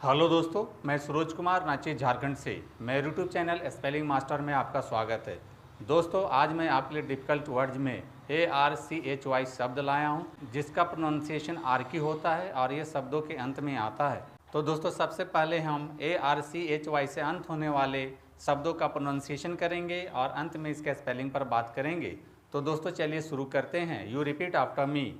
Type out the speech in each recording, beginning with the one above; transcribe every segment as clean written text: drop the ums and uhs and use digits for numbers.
Hello दोस्तों, मैं सूरज कुमार रांची झारखंड से मेरे यूट्यूब चैनल स्पेलिंग मास्टर में आपका स्वागत है। दोस्तों, आज मैं आपके लिए डिफ़िकल्ट वर्ड्स में ARCHY शब्द लाया हूं, जिसका प्रोनाउंसिएशन आर्की होता है और ये शब्दों के अंत में आता है। तो दोस्तों, सबसे पहले हम ARCHY से अंत होने वाले शब्दों का प्रोनाउंसिएशन करेंगे और अंत में इसके स्पेलिंग पर बात करेंगे। तो दोस्तों, चलिए शुरू करते हैं। You repeat after me.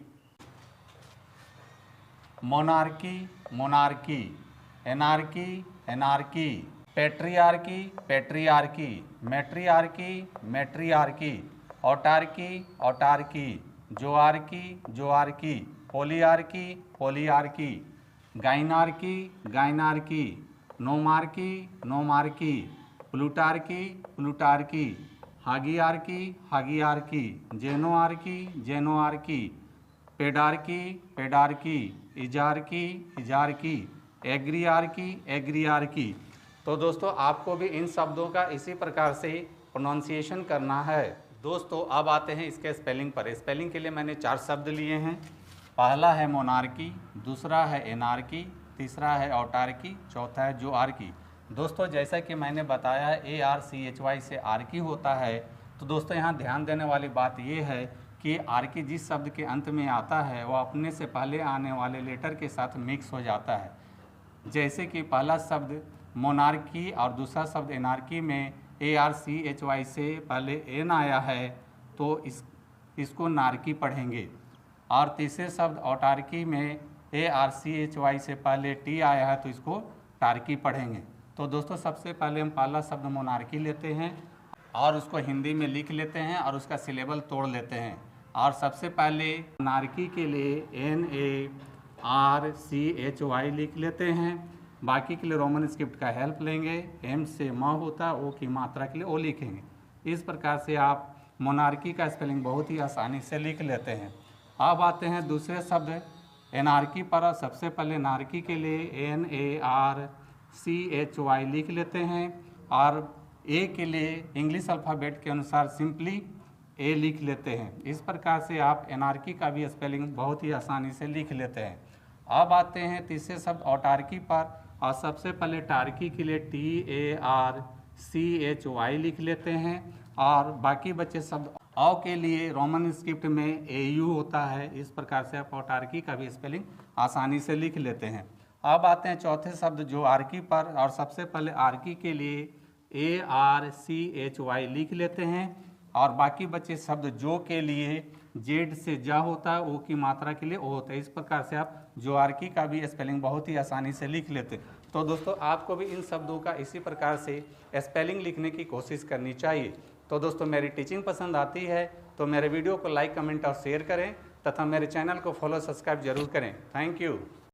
Monarchy, monarchy. Anarchy, anarchy. Patriarchy, patriarchy. मैट्रियार्की, मैट्रियार्की। Autarky, autarky. जोआर्की, जोआर्की। पोलियार्की, पोलियार्की। गाइनार्की, गाइनार्की। नोमार्की, नोमार्की। प्लूटार्की, प्लूटार्की। हागियार्की, हागियार्की। जेनोआर्की, जेनोआर्की। पेडार्की, पेडार्की। इजार्की, इजार्की। एग्रियार्की, एग्रियार्की। तो दोस्तों, आपको भी इन शब्दों का इसी प्रकार से प्रोनाउंसिएशन करना है। दोस्तों, अब आते हैं इसके स्पेलिंग पर। स्पेलिंग के लिए मैंने 4 शब्द लिए हैं। पहला है मोनार्की, दूसरा है एनार्की, तीसरा है ऑटार्की, चौथा है जोआर्की। दोस्तों, जैसा कि मैंने बताया है ARCHY से आर्की होता है। तो दोस्तों, यहाँ ध्यान देने वाली बात यह है कि आर्की जिस शब्द के अंत में आता है वह अपने से पहले आने वाले लेटर के साथ मिक्स हो जाता है। जैसे कि पहला शब्द मोनार्की और दूसरा शब्द एनार्की में ARCHY से पहले एन आया है, तो इसको नारकी पढ़ेंगे। और तीसरे शब्द ऑटार्की में ARCHY से पहले टी आया है, तो इसको टार्की पढ़ेंगे। तो दोस्तों, सबसे पहले हम पहला शब्द मोनार्की लेते हैं और उसको हिंदी में लिख लेते हैं और उसका सिलेबल तोड़ लेते हैं। और सबसे पहले मोनार्की के लिए NARCHY लिख लेते हैं। बाकी के लिए रोमन स्क्रिप्ट का हेल्प लेंगे। एम से म होता है, ओ की मात्रा के लिए ओ लिखेंगे। इस प्रकार से आप मोनार्की का स्पेलिंग बहुत ही आसानी से लिख लेते हैं। अब आते हैं दूसरे शब्द एनार्की पर। सबसे पहले नारकी के लिए NARCHY लिख लेते हैं और ए के लिए इंग्लिश अल्फ़ाबेट के अनुसार सिंपली ए लिख लेते हैं। इस प्रकार से आप एनार्की का भी स्पेलिंग बहुत ही आसानी से लिख लेते हैं। अब आते हैं तीसरे शब्द ऑटार्की पर। और सबसे पहले टार्की के लिए TARCHY लिख लेते हैं और बाकी बचे शब्द औ के लिए रोमन स्क्रिप्ट में AU होता है। इस प्रकार से आप ऑटार्की का भी स्पेलिंग आसानी से लिख लेते हैं। अब आते हैं चौथे शब्द जो आर्की पर। और सबसे पहले आर्की के लिए ARCHY लिख लेते हैं और बाकी बचे शब्द जो के लिए जेड से जा होता है, ओ की मात्रा के लिए ओ होता है। इस प्रकार से आप जोआर्की का भी स्पेलिंग बहुत ही आसानी से लिख लेते हैं। तो दोस्तों, आपको भी इन शब्दों का इसी प्रकार से स्पेलिंग लिखने की कोशिश करनी चाहिए। तो दोस्तों, मेरी टीचिंग पसंद आती है तो मेरे वीडियो को लाइक, कमेंट और शेयर करें तथा मेरे चैनल को फॉलो, सब्सक्राइब जरूर करें। Thank you.